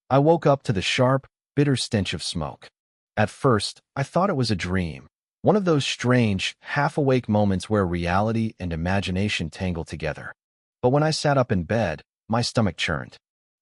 I woke up to the sharp, bitter stench of smoke. At first, I thought it was a dream, one of those strange, half-awake moments where reality and imagination tangle together. But when I sat up in bed, my stomach churned.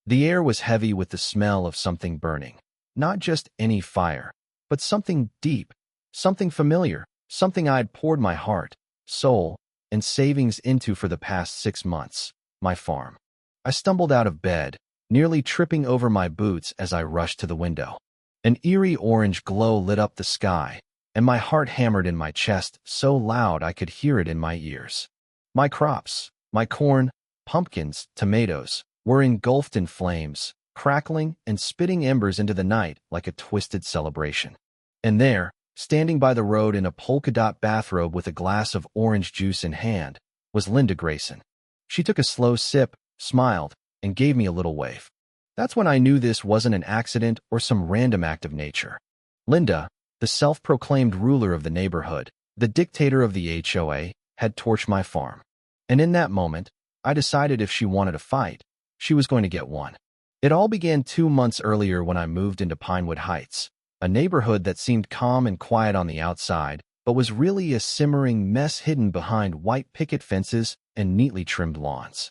The air was heavy with the smell of something burning. Not just any fire, but something deep, something familiar, something I'd poured my heart, soul, and savings into for the past 6 months, my farm. I stumbled out of bed, nearly tripping over my boots as I rushed to the window. An eerie orange glow lit up the sky, and my heart hammered in my chest so loud I could hear it in my ears. My crops, my corn, pumpkins, tomatoes, were engulfed in flames, crackling and spitting embers into the night like a twisted celebration. And there, standing by the road in a polka-dot bathrobe with a glass of orange juice in hand, was Linda Grayson. She took a slow sip, smiled, and gave me a little wave. That's when I knew this wasn't an accident or some random act of nature. Linda, the self-proclaimed ruler of the neighborhood, the dictator of the HOA, had torched my farm. And in that moment, I decided if she wanted a fight, she was going to get one. It all began 2 months earlier when I moved into Pinewood Heights, a neighborhood that seemed calm and quiet on the outside, but was really a simmering mess hidden behind white picket fences and neatly trimmed lawns.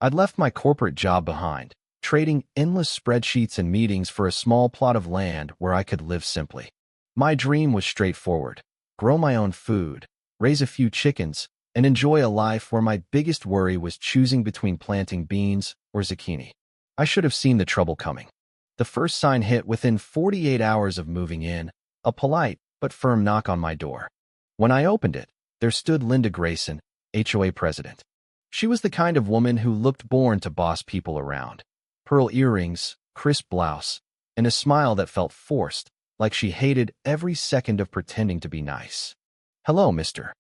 I'd left my corporate job behind, trading endless spreadsheets and meetings for a small plot of land where I could live simply. My dream was straightforward: grow my own food, raise a few chickens, and enjoy a life where my biggest worry was choosing between planting beans or zucchini. I should have seen the trouble coming. The first sign hit within 48 hours of moving in, a polite but firm knock on my door. When I opened it, there stood Linda Grayson, HOA president. She was the kind of woman who looked born to boss people around. Pearl earrings, crisp blouse, and a smile that felt forced, like she hated every second of pretending to be nice. "Hello, Mr.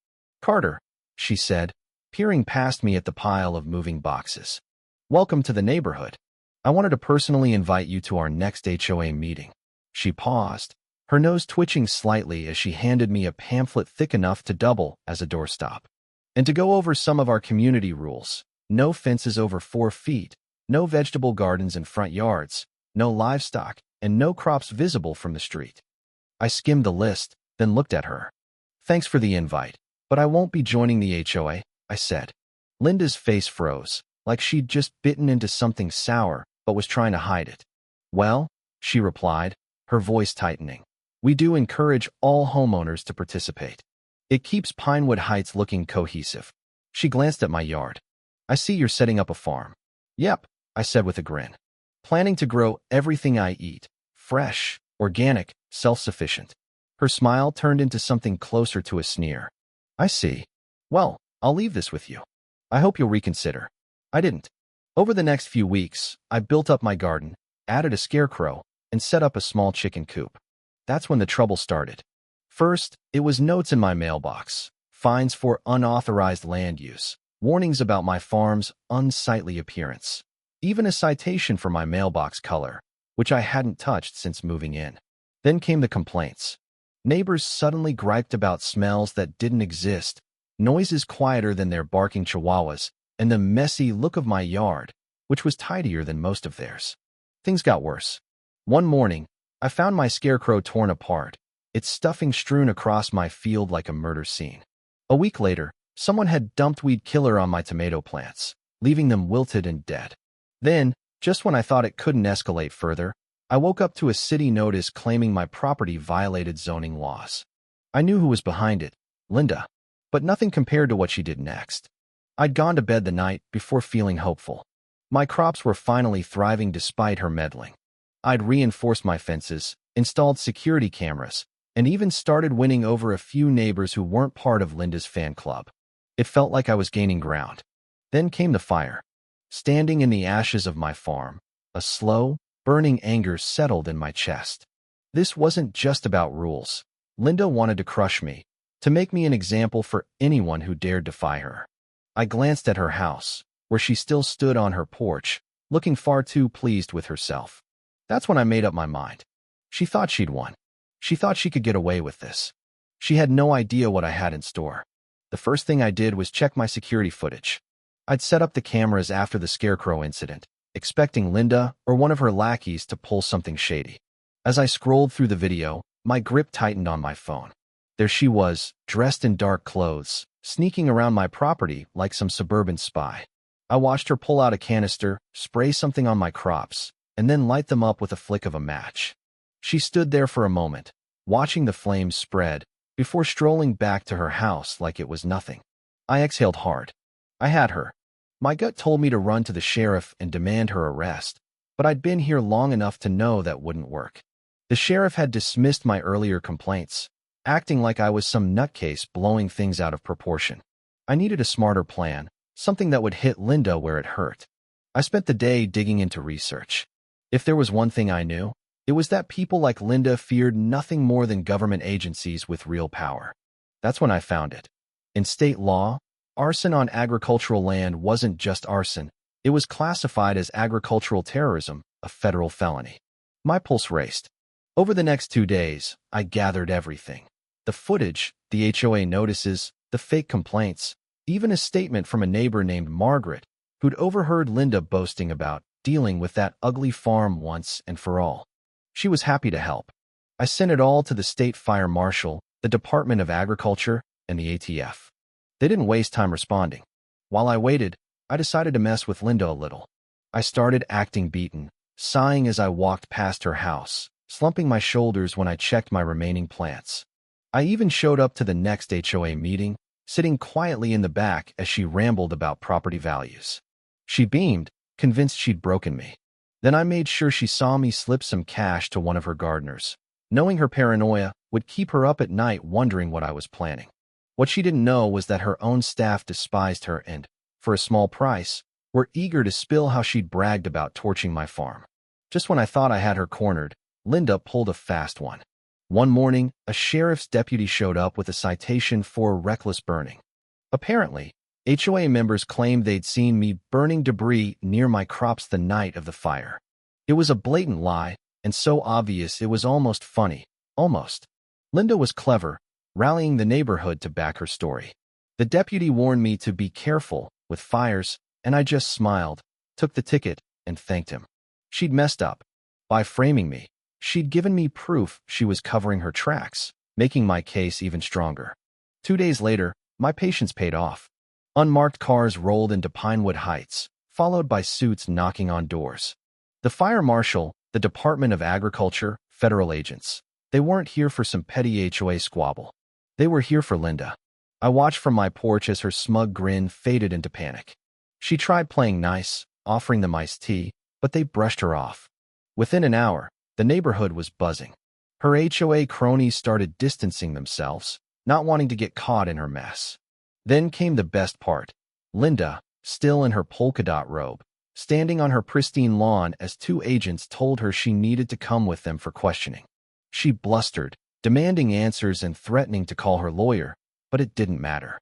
Carter," she said, peering past me at the pile of moving boxes. "Welcome to the neighborhood. I wanted to personally invite you to our next HOA meeting." She paused, her nose twitching slightly as she handed me a pamphlet thick enough to double as a doorstop. "And to go over some of our community rules: no fences over 4 feet, no vegetable gardens in front yards, no livestock, and no crops visible from the street." I skimmed the list, then looked at her. "Thanks for the invite, but I won't be joining the HOA," I said. Linda's face froze, like she'd just bitten into something sour but was trying to hide it. "Well," she replied, her voice tightening, "we do encourage all homeowners to participate. It keeps Pinewood Heights looking cohesive." She glanced at my yard. "I see you're setting up a farm." "Yep," I said with a grin. "Planning to grow everything I eat, fresh, organic, self-sufficient." Her smile turned into something closer to a sneer. "I see. Well, I'll leave this with you. I hope you'll reconsider." I didn't. Over the next few weeks, I built up my garden, added a scarecrow, and set up a small chicken coop. That's when the trouble started. First, it was notes in my mailbox, fines for unauthorized land use, warnings about my farm's unsightly appearance, even a citation for my mailbox color, which I hadn't touched since moving in. Then came the complaints. Neighbors suddenly griped about smells that didn't exist, noises quieter than their barking chihuahuas, and the messy look of my yard, which was tidier than most of theirs. Things got worse. One morning, I found my scarecrow torn apart, its stuffing strewn across my field like a murder scene. A week later, someone had dumped weed killer on my tomato plants, leaving them wilted and dead. Then, just when I thought it couldn't escalate further, I woke up to a city notice claiming my property violated zoning laws. I knew who was behind it: Linda, but nothing compared to what she did next. I'd gone to bed the night before feeling hopeful. My crops were finally thriving despite her meddling. I'd reinforced my fences, installed security cameras, and even started winning over a few neighbors who weren't part of Linda's fan club. It felt like I was gaining ground. Then came the fire. Standing in the ashes of my farm, a slow, burning anger settled in my chest. This wasn't just about rules. Linda wanted to crush me, to make me an example for anyone who dared defy her. I glanced at her house, where she still stood on her porch, looking far too pleased with herself. That's when I made up my mind. She thought she'd won. She thought she could get away with this. She had no idea what I had in store. The first thing I did was check my security footage. I'd set up the cameras after the scarecrow incident, expecting Linda or one of her lackeys to pull something shady. As I scrolled through the video, my grip tightened on my phone. There she was, dressed in dark clothes, sneaking around my property like some suburban spy. I watched her pull out a canister, spray something on my crops, and then light them up with a flick of a match. She stood there for a moment, watching the flames spread, before strolling back to her house like it was nothing. I exhaled hard. I had her. My gut told me to run to the sheriff and demand her arrest, but I'd been here long enough to know that wouldn't work. The sheriff had dismissed my earlier complaints, acting like I was some nutcase blowing things out of proportion. I needed a smarter plan, something that would hit Linda where it hurt. I spent the day digging into research. If there was one thing I knew, it was that people like Linda feared nothing more than government agencies with real power. That's when I found it. In state law, arson on agricultural land wasn't just arson. It was classified as agricultural terrorism, a federal felony. My pulse raced. Over the next 2 days, I gathered everything. The footage, the HOA notices, the fake complaints, even a statement from a neighbor named Margaret, who'd overheard Linda boasting about dealing with that ugly farm once and for all. She was happy to help. I sent it all to the state fire marshal, the Department of Agriculture, and the ATF. They didn't waste time responding. While I waited, I decided to mess with Linda a little. I started acting beaten, sighing as I walked past her house, slumping my shoulders when I checked my remaining plants. I even showed up to the next HOA meeting, sitting quietly in the back as she rambled about property values. She beamed, convinced she'd broken me. Then I made sure she saw me slip some cash to one of her gardeners, knowing her paranoia would keep her up at night wondering what I was planning. What she didn't know was that her own staff despised her and, for a small price, were eager to spill how she'd bragged about torching my farm. Just when I thought I had her cornered, Linda pulled a fast one. One morning, a sheriff's deputy showed up with a citation for reckless burning. Apparently, HOA members claimed they'd seen me burning debris near my crops the night of the fire. It was a blatant lie, and so obvious it was almost funny. Almost. Linda was clever, rallying the neighborhood to back her story. The deputy warned me to be careful with fires, and I just smiled, took the ticket, and thanked him. She'd messed up. By framing me, she'd given me proof she was covering her tracks, making my case even stronger. 2 days later, my patience paid off. Unmarked cars rolled into Pinewood Heights, followed by suits knocking on doors. The fire marshal, the Department of Agriculture, federal agents. They weren't here for some petty HOA squabble. They were here for Linda. I watched from my porch as her smug grin faded into panic. She tried playing nice, offering them iced tea, but they brushed her off. Within an hour, the neighborhood was buzzing. Her HOA cronies started distancing themselves, not wanting to get caught in her mess. Then came the best part. Linda, still in her polka dot robe, standing on her pristine lawn as 2 agents told her she needed to come with them for questioning. She blustered, demanding answers and threatening to call her lawyer, but it didn't matter.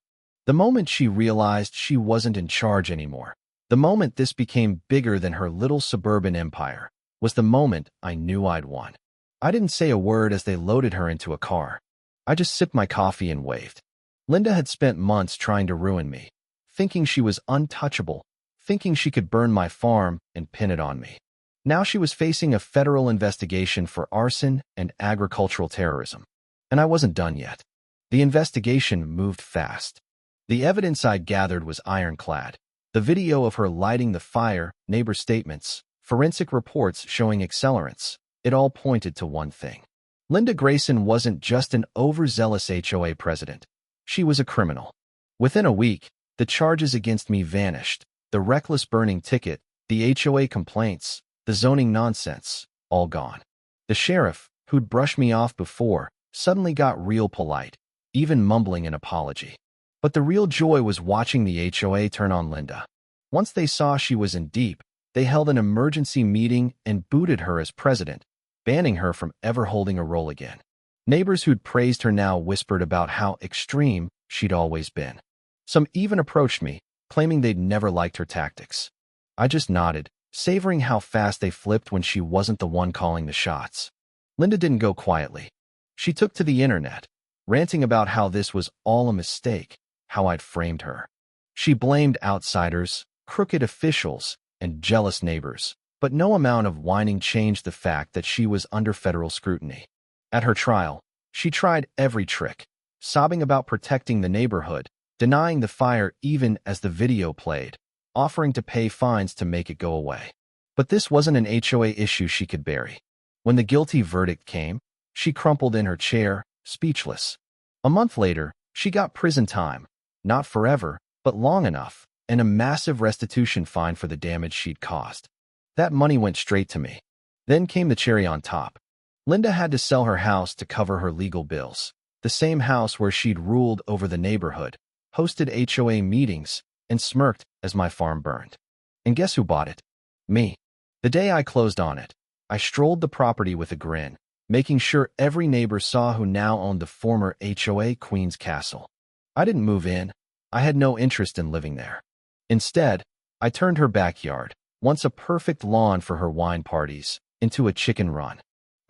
The moment she realized she wasn't in charge anymore, the moment this became bigger than her little suburban empire, was the moment I knew I'd won. I didn't say a word as they loaded her into a car. I just sipped my coffee and waved. Linda had spent months trying to ruin me, thinking she was untouchable, thinking she could burn my farm and pin it on me. Now she was facing a federal investigation for arson and agricultural terrorism. And I wasn't done yet. The investigation moved fast. The evidence I'd gathered was ironclad. The video of her lighting the fire, neighbor statements, forensic reports showing accelerants. It all pointed to one thing. Linda Grayson wasn't just an overzealous HOA president. She was a criminal. Within a week, the charges against me vanished. The reckless burning ticket, the HOA complaints, the zoning nonsense, all gone. The sheriff, who'd brushed me off before, suddenly got real polite, even mumbling an apology. But the real joy was watching the HOA turn on Linda. Once they saw she was in deep, they held an emergency meeting and booted her as president, banning her from ever holding a role again. Neighbors who'd praised her now whispered about how extreme she'd always been. Some even approached me, claiming they'd never liked her tactics. I just nodded, savoring how fast they flipped when she wasn't the one calling the shots. Linda didn't go quietly. She took to the internet, ranting about how this was all a mistake, how I'd framed her. She blamed outsiders, crooked officials, and jealous neighbors, but no amount of whining changed the fact that she was under federal scrutiny. At her trial, she tried every trick, sobbing about protecting the neighborhood, denying the fire even as the video played, offering to pay fines to make it go away. But this wasn't an HOA issue she could bury. When the guilty verdict came, she crumpled in her chair, speechless. A month later, she got prison time, not forever, but long enough, and a massive restitution fine for the damage she'd caused. That money went straight to me. Then came the cherry on top. Linda had to sell her house to cover her legal bills, the same house where she'd ruled over the neighborhood, hosted HOA meetings, and smirked as my farm burned. And guess who bought it? Me. The day I closed on it, I strolled the property with a grin, making sure every neighbor saw who now owned the former HOA Queen's Castle. I didn't move in. I had no interest in living there. Instead, I turned her backyard, once a perfect lawn for her wine parties, into a chicken run.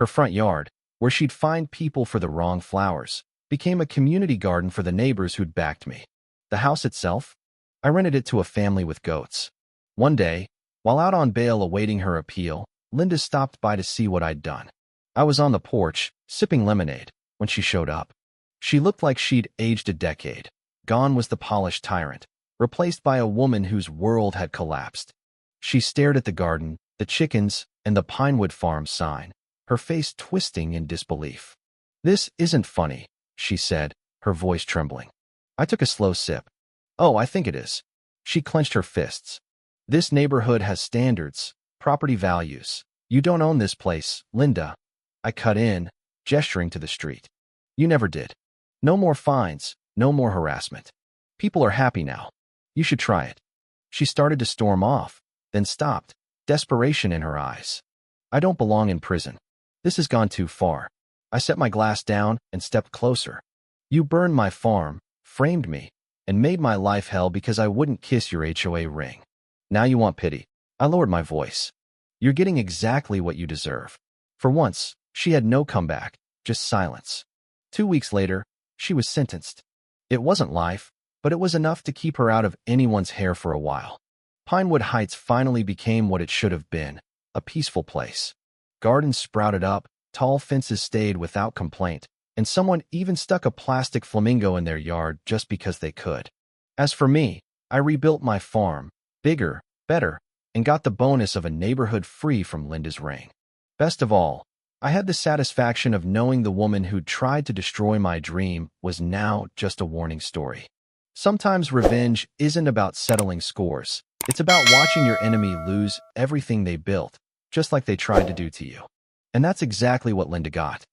Her front yard, where she'd find people for the wrong flowers, became a community garden for the neighbors who'd backed me. The house itself? I rented it to a family with goats. One day, while out on bail awaiting her appeal, Linda stopped by to see what I'd done. I was on the porch, sipping lemonade, when she showed up. She looked like she'd aged a decade. Gone was the polished tyrant, replaced by a woman whose world had collapsed. She stared at the garden, the chickens, and the Pinewood Farm sign, her face twisting in disbelief. "This isn't funny," she said, her voice trembling. I took a slow sip. "Oh, I think it is." She clenched her fists. "This neighborhood has standards, property values. You don't own this place, Linda." I cut in, gesturing to the street. "You never did. No more fines, no more harassment. People are happy now. You should try it." She started to storm off, then stopped, desperation in her eyes. "I don't belong in prison. This has gone too far." I set my glass down and stepped closer. "You burned my farm, framed me, and made my life hell because I wouldn't kiss your HOA ring. Now you want pity." I lowered my voice. "You're getting exactly what you deserve." For once, she had no comeback, just silence. 2 weeks later, she was sentenced. It wasn't life, but it was enough to keep her out of anyone's hair for a while. Pinewood Heights finally became what it should have been, a peaceful place. Gardens sprouted up, tall fences stayed without complaint, and someone even stuck a plastic flamingo in their yard just because they could. As for me, I rebuilt my farm, bigger, better, and got the bonus of a neighborhood free from Linda's ring. Best of all, I had the satisfaction of knowing the woman who'd tried to destroy my dream was now just a warning story. Sometimes revenge isn't about settling scores. It's about watching your enemy lose everything they built, just like they tried to do to you. And that's exactly what Linda got.